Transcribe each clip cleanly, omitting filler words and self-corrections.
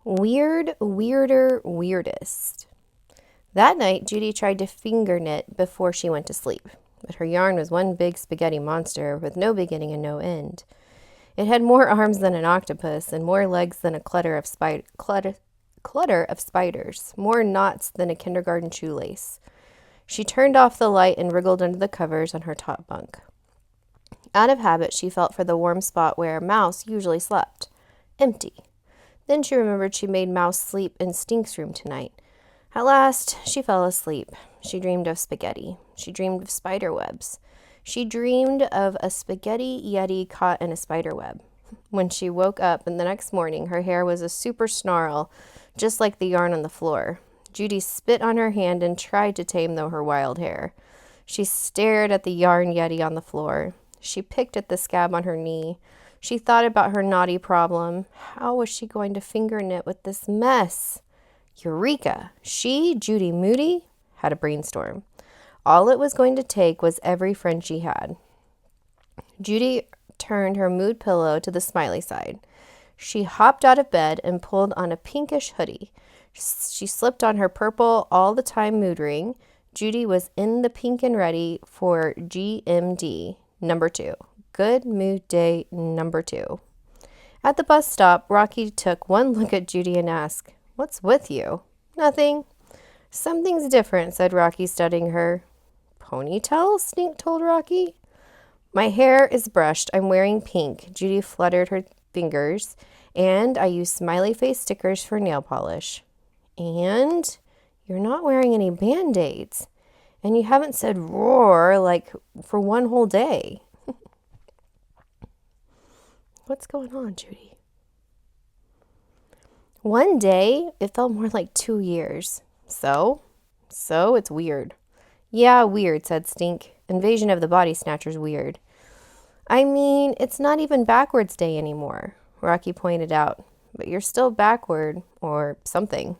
Weird, weirder, weirdest. That night, Judy tried to finger knit before she went to sleep, but her yarn was one big spaghetti monster with no beginning and no end. It had more arms than an octopus and more legs than a clutter of spiders, more knots than a kindergarten shoelace. She turned off the light and wriggled under the covers on her top bunk. Out of habit, she felt for the warm spot where Mouse usually slept. Empty. Then she remembered she made Mouse sleep in Stink's room tonight. At last, she fell asleep. She dreamed of spaghetti. She dreamed of spider webs. She dreamed of a spaghetti yeti caught in a spider web. When she woke up and the next morning, her hair was a super snarl, just like the yarn on the floor. Judy spit on her hand and tried to tame her wild hair. She stared at the yarn yeti on the floor. She picked at the scab on her knee. She thought about her naughty problem. How was she going to finger knit with this mess? Eureka! She, Judy Moody, had a brainstorm. All it was going to take was every friend she had. Judy turned her mood pillow to the smiley side. She hopped out of bed and pulled on a pinkish hoodie. She slipped on her purple all-the-time mood ring. Judy was in the pink and ready for GMD number 2. Good Mood Day number 2. At the bus stop, Rocky took one look at Judy and asked, "What's with you?" "Nothing." "Something's different," said Rocky, studying her. "Ponytail?" Stink told Rocky. "My hair is brushed. I'm wearing pink." Judy fluttered her fingers. "And I use smiley face stickers for nail polish." "And you're not wearing any Band-Aids. And you haven't said roar like for one whole day." What's going on, Judy? One day, it felt more like 2 years. So it's weird. "Yeah, weird," said Stink. "Invasion of the Body Snatchers weird." "I mean, it's not even backwards day anymore," Rocky pointed out. "But you're still backward, or something."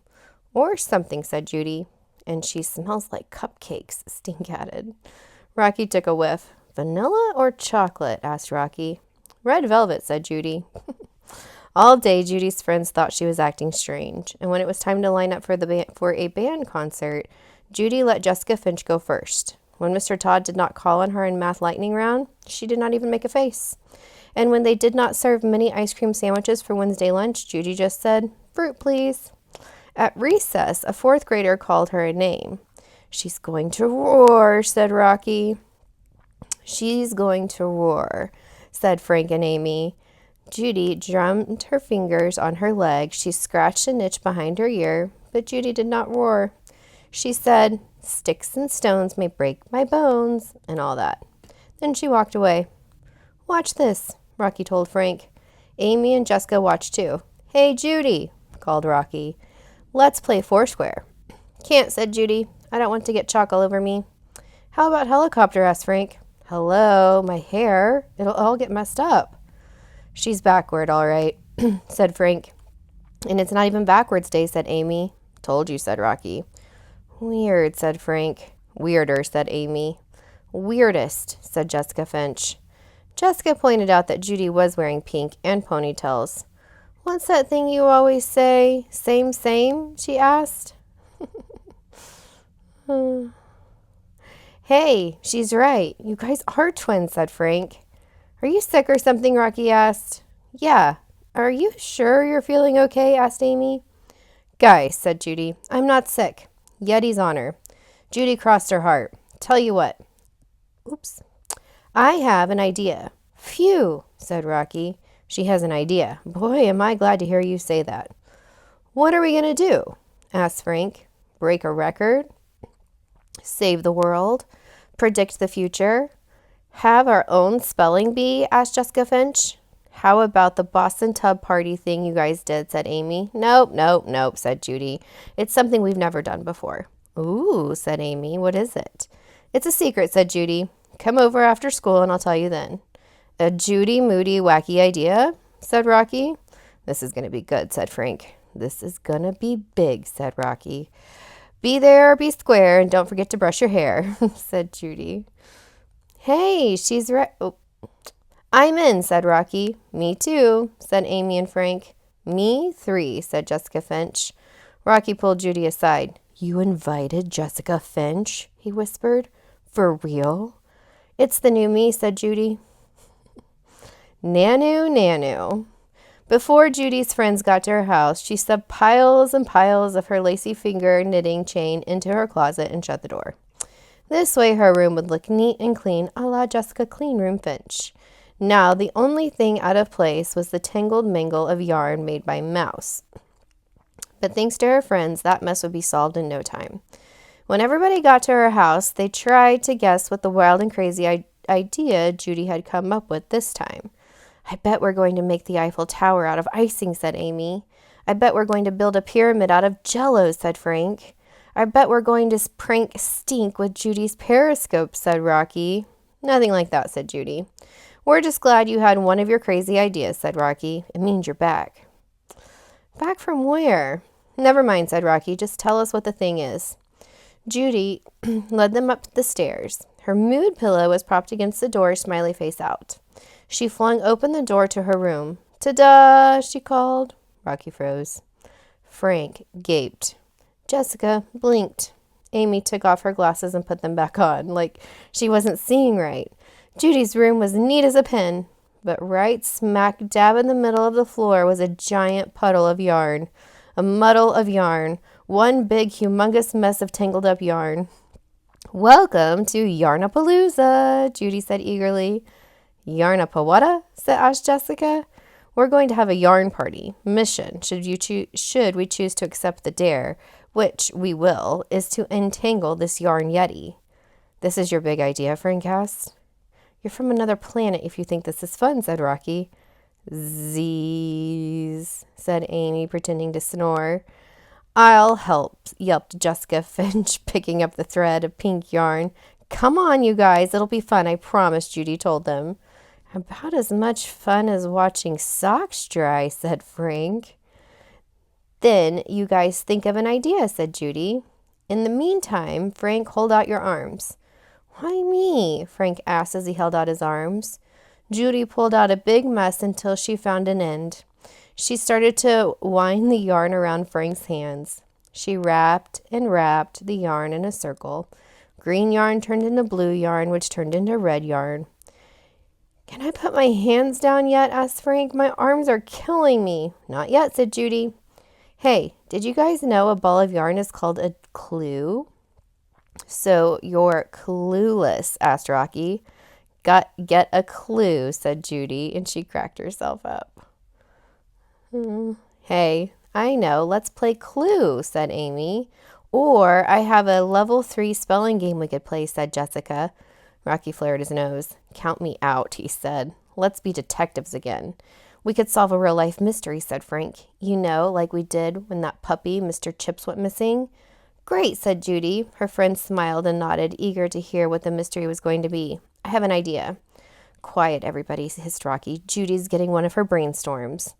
"Or something," said Judy. "And she smells like cupcakes," Stink added. Rocky took a whiff. "Vanilla or chocolate?" asked Rocky. "Red velvet," said Judy. All day, Judy's friends thought she was acting strange, and when it was time to line up for a band concert, Judy let Jessica Finch go first. When Mr. Todd did not call on her in Math Lightning Round, she did not even make a face. And when they did not serve mini ice cream sandwiches for Wednesday lunch, Judy just said, "Fruit, please." At recess, a 4th grader called her a name. "She's going to roar," said Rocky. "She's going to roar," said Frank and Amy. Judy drummed her fingers on her leg. She scratched an itch behind her ear, but Judy did not roar. She said, "Sticks and stones may break my bones," and all that. Then she walked away. "Watch this," Rocky told Frank. Amy and Jessica watched too. "Hey, Judy," called Rocky. "Let's play Foursquare." "Can't," said Judy. "I don't want to get chalk all over me." "How about helicopter?" asked Frank. "Hello, my hair. It'll all get messed up." "She's backward, all right," said Frank. "And it's not even backwards day," said Amy. "Told you," said Rocky. "Weird," said Frank. "Weirder," said Amy. "Weirdest," said Jessica Finch. Jessica pointed out that Judy was wearing pink and ponytails. "What's that thing you always say? Same, same?" she asked. "Hey, she's right. You guys are twins," said Frank. "Are you sick or something?" Rocky asked. "Yeah. Are you sure you're feeling okay?" asked Amy. "Guys," said Judy, "I'm not sick. Yeti's honor." Judy crossed her heart. "Tell you what." Oops. "I have an idea." "Phew," said Rocky. "She has an idea. Boy, am I glad to hear you say that." "What are we going to do?" asked Frank. "Break a record? Save the world? Predict the future? Have our own spelling bee?" asked Jessica Finch. "How about the Boston tub party thing you guys did?" said Amy. "Nope, nope, nope," said Judy. "It's something we've never done before." "Ooh," said Amy. "What is it?" "It's a secret," said Judy. "Come over after school and I'll tell you then." "A Judy Moody wacky idea?" said Rocky. "This is going to be good," said Frank. "This is going to be big," said Rocky. "Be there or be square, and don't forget to brush your hair," said Judy. "Hey, she's right." "Oh, I'm in," said Rocky. "Me too," said Amy and Frank. Me, 3, said Jessica Finch. Rocky pulled Judy aside. You invited Jessica Finch? He whispered. For real? It's the new me, said Judy. Nanu, Nanu. Before Judy's friends got to her house, she stuffed piles and piles of her lacy finger knitting chain into her closet and shut the door. This way her room would look neat and clean, a la Jessica Cleanroom Finch. Now, the only thing out of place was the tangled mangle of yarn made by Mouse. But thanks to her friends, that mess would be solved in no time. When everybody got to her house, they tried to guess what the wild and crazy idea Judy had come up with this time. I bet we're going to make the Eiffel Tower out of icing, said Amy. I bet we're going to build a pyramid out of Jell-O, said Frank. I bet we're going to prank Stink with Judy's periscope, said Rocky. Nothing like that, said Judy. We're just glad you had one of your crazy ideas, said Rocky. It means you're back. Back from where? Never mind, said Rocky. Just tell us what the thing is. Judy led them up the stairs. Her mood pillow was propped against the door, smiley face out. She flung open the door to her room. Ta-da, she called. Rocky froze. Frank gaped. Jessica blinked. Amy took off her glasses and put them back on, like she wasn't seeing right. Judy's room was neat as a pin, but right smack dab in the middle of the floor was a giant puddle of yarn. A muddle of yarn. One big, humongous mess of tangled up yarn. Welcome to Yarnapalooza, Judy said eagerly. Yarnapawada? asked Jessica. We're going to have a yarn party. Mission, should we choose to accept the dare, which we will, is to entangle this yarn yeti. This is your big idea, Frank asked. You're from another planet if you think this is fun, said Rocky. Z's, said Amy, pretending to snore. I'll help, yelped Jessica Finch, picking up the thread of pink yarn. Come on, you guys, it'll be fun, I promise, Judy told them. About as much fun as watching socks dry, said Frank. Then you guys think of an idea, said Judy. In the meantime, Frank, hold out your arms. Why me? Frank asked as he held out his arms. Judy pulled out a big mess until she found an end. She started to wind the yarn around Frank's hands. She wrapped and wrapped the yarn in a circle. Green yarn turned into blue yarn, which turned into red yarn. Can I put my hands down yet? Asked Frank. My arms are killing me. Not yet, said Judy. Hey, did you guys know a ball of yarn is called a clue? So you're clueless, asked Rocky. Get a clue, said Judy, and she cracked herself up. Hey, I know. Let's play Clue, said Amy. Or I have a level 3 spelling game we could play, said Jessica. Rocky flared his nose. Count me out, he said. Let's be detectives again. We could solve a real-life mystery, said Frank. You know, like we did when that puppy, Mr. Chips, went missing. Great, said Judy. Her friend smiled and nodded, eager to hear what the mystery was going to be. I have an idea. Quiet, everybody, hissed Rocky. Judy's getting one of her brainstorms.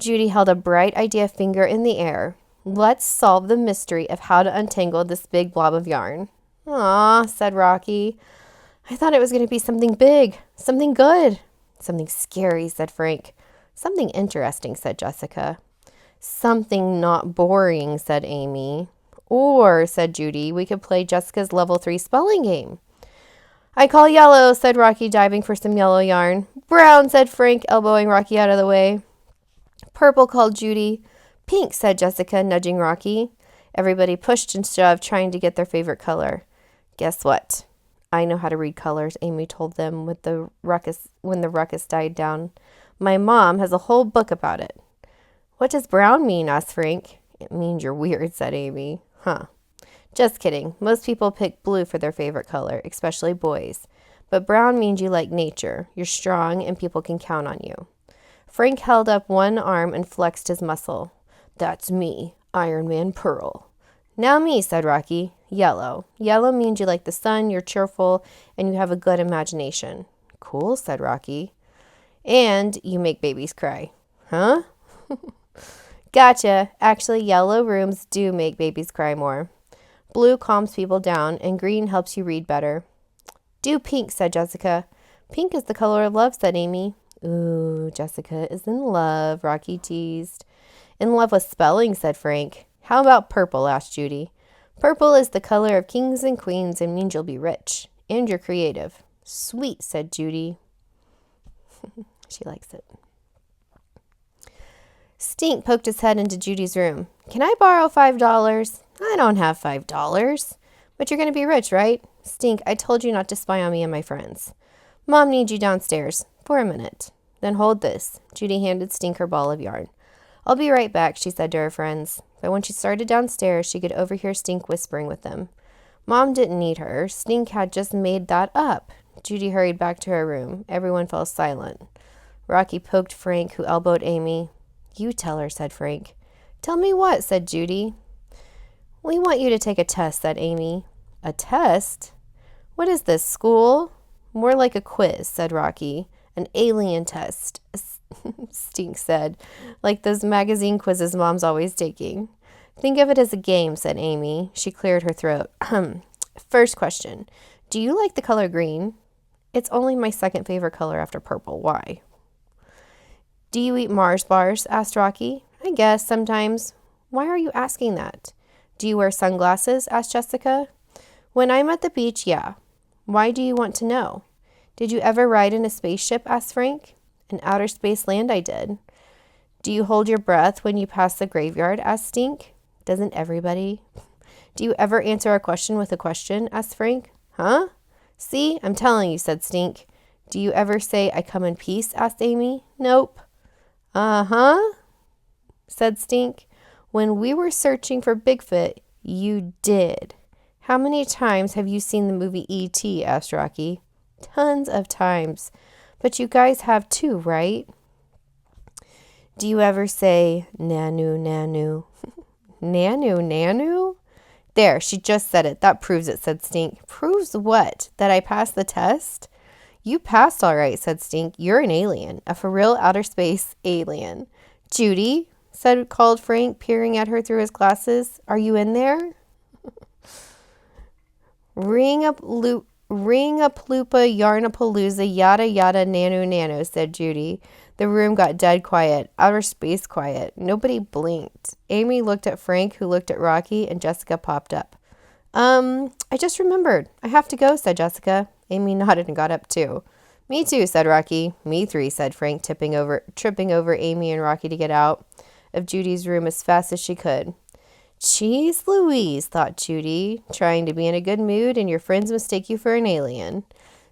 Judy held a bright idea finger in the air. Let's solve the mystery of how to untangle this big blob of yarn. Aw, said Rocky. I thought it was going to be something big, something good. Something scary, said Frank. Something interesting, said Jessica. Something not boring, said Amy. Or, said Judy, we could play Jessica's level 3 spelling game. I call yellow, said Rocky, diving for some yellow yarn. Brown, said Frank, elbowing Rocky out of the way. Purple, called Judy. Pink, said Jessica, nudging Rocky. Everybody pushed and shoved, trying to get their favorite color. Guess what? I know how to read colors, Amy told them when the ruckus died down. My mom has a whole book about it. What does brown mean? Asked Frank. It means you're weird, said Amy. Huh. Just kidding. Most people pick blue for their favorite color, especially boys. But brown means you like nature. You're strong and people can count on you. Frank held up one arm and flexed his muscle. That's me, Iron Man Pearl. Now me, said Rocky. Yellow. Yellow means you like the sun, you're cheerful, and you have a good imagination. Cool, said Rocky. And you make babies cry. Huh? Gotcha. Actually, yellow rooms do make babies cry more. Blue calms people down, and green helps you read better. Do pink, said Jessica. Pink is the color of love, said Amy. Ooh, Jessica is in love, Rocky teased. In love with spelling, said Frank. How about purple? Asked Judy. Purple is the color of kings and queens and means you'll be rich. And you're creative. Sweet, said Judy. She likes it. Stink poked his head into Judy's room. Can I borrow $5? I don't have $5. But you're going to be rich, right? Stink, I told you not to spy on me and my friends. Mom needs you downstairs. For a minute. Then hold this. Judy handed Stink her ball of yarn. I'll be right back, she said to her friends. But when she started downstairs, she could overhear Stink whispering with them. Mom didn't need her. Stink had just made that up. Judy hurried back to her room. Everyone fell silent. Rocky poked Frank, who elbowed Amy. You tell her, said Frank. Tell me what, said Judy. We want you to take a test, said Amy. A test? What is this, school? More like a quiz, said Rocky. An alien test, Stink said, like those magazine quizzes Mom's always taking. Think of it as a game, said Amy. She cleared her throat. First question. Do you like the color green? It's only my second favorite color after purple. Why? Do you eat Mars bars? Asked Rocky. I guess sometimes. Why are you asking that? Do you wear sunglasses? Asked Jessica. When I'm at the beach, yeah. Why do you want to know? Did you ever ride in a spaceship? Asked Frank. In outer space land, I did. Do you hold your breath when you pass the graveyard? Asked Stink. Doesn't everybody? Do you ever answer a question with a question? Asked Frank. Huh? See, I'm telling you, said Stink. Do you ever say, I come in peace? Asked Amy. Nope. Uh-huh, said Stink. When we were searching for Bigfoot, you did. How many times have you seen the movie E.T.? Asked Rocky. Tons of times. But you guys have too, right? Do you ever say, Nanu, Nanu? Nanu, Nanu? There, she just said it. That proves it, said Stink. Proves what? That I passed the test? You passed all right, said Stink. You're an alien. A for real outer space alien. Judy, called Frank, peering at her through his glasses. Are you in there? Ring up Lupa, yarnapalooza, yada yada, nanu nano, said Judy. The room got dead quiet, outer space quiet. Nobody blinked. Amy looked at Frank, who looked at Rocky, and Jessica popped up. I just remembered. I have to go, said Jessica. Amy nodded and got up too. Me too, said Rocky. Me three, said Frank, tripping over Amy and Rocky to get out of Judy's room as fast as she could. Jeez Louise, thought Judy, trying to be in a good mood, and your friends mistake you for an alien.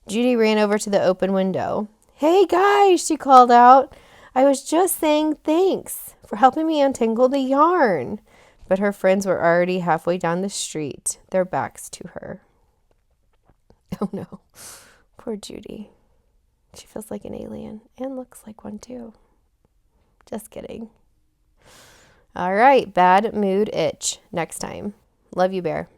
Judy ran over to the open window. Hey guys, she called out. I was just saying thanks for helping me untangle the yarn. But her friends were already halfway down the street, their backs to her. Oh no, poor Judy. She feels like an alien and looks like one too. Just kidding. All right, bad mood itch next time. Love you, Bear.